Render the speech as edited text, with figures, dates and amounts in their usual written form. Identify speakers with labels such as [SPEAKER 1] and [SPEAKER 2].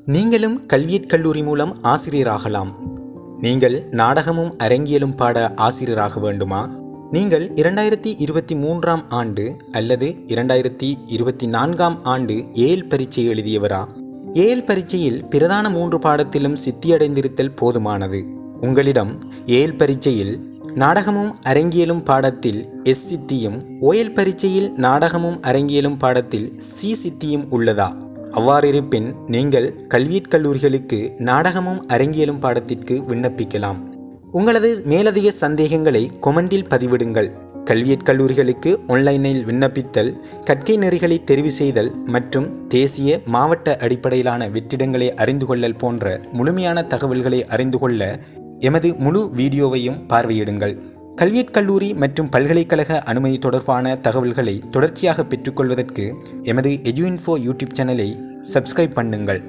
[SPEAKER 1] நீங்களும் கல்வியற் கல்லூரி மூலம் ஆசிரியராகலாம். நீங்கள் நாடகமும் அரங்கியலும் பாட ஆசிரியராக வேண்டுமா? நீங்கள் 2023ஆம் ஆண்டு அல்லது 2024ஆம் ஆண்டு ஏஎல் பரீட்சை எழுதியவரா? ஏஎல் பரீட்சையில் பிரதான 3 பாடத்திலும் சித்தியடைந்திருத்தல் போதுமானது. உங்களிடம் ஏஎல் பரீட்சையில் நாடகமும் அரங்கியலும் பாடத்தில் எஸ் சித்தியும், ஓஎல் பரீட்சையில் நாடகமும் அரங்கியலும் பாடத்தில் சி சித்தியும் உள்ளதா? அவ்வாறிருப்பின் நீங்கள் கல்வியற் கல்லூரிகளுக்கு நாடகமும் அரங்கியலும் பாடத்திற்கு விண்ணப்பிக்கலாம். உங்களது மேலதிக சந்தேகங்களை கொமெண்டில் பதிவிடுங்கள். கல்வியற் கல்லூரிகளுக்கு ஆன்லைனில் விண்ணப்பித்தல், கற்கை நெறிகளை தெரிவு செய்தல் மற்றும் தேசிய மாவட்ட அடிப்படையிலான வெற்றிடங்களை அறிந்து கொள்ளல் போன்ற முழுமையான தகவல்களை அறிந்து கொள்ள எமது முழு வீடியோவையும் பார்வையிடுங்கள். கல்வியற் கல்லூரி மற்றும் பல்கலைக்கழக அனுமதி தொடர்பான தகவல்களை தொடர்ச்சியாக பெற்றுக்கொள்வதற்கு எமது எஜுஇன்ஃபோ யூடியூப் சேனலை சப்ஸ்கிரைப் பண்ணுங்கள்.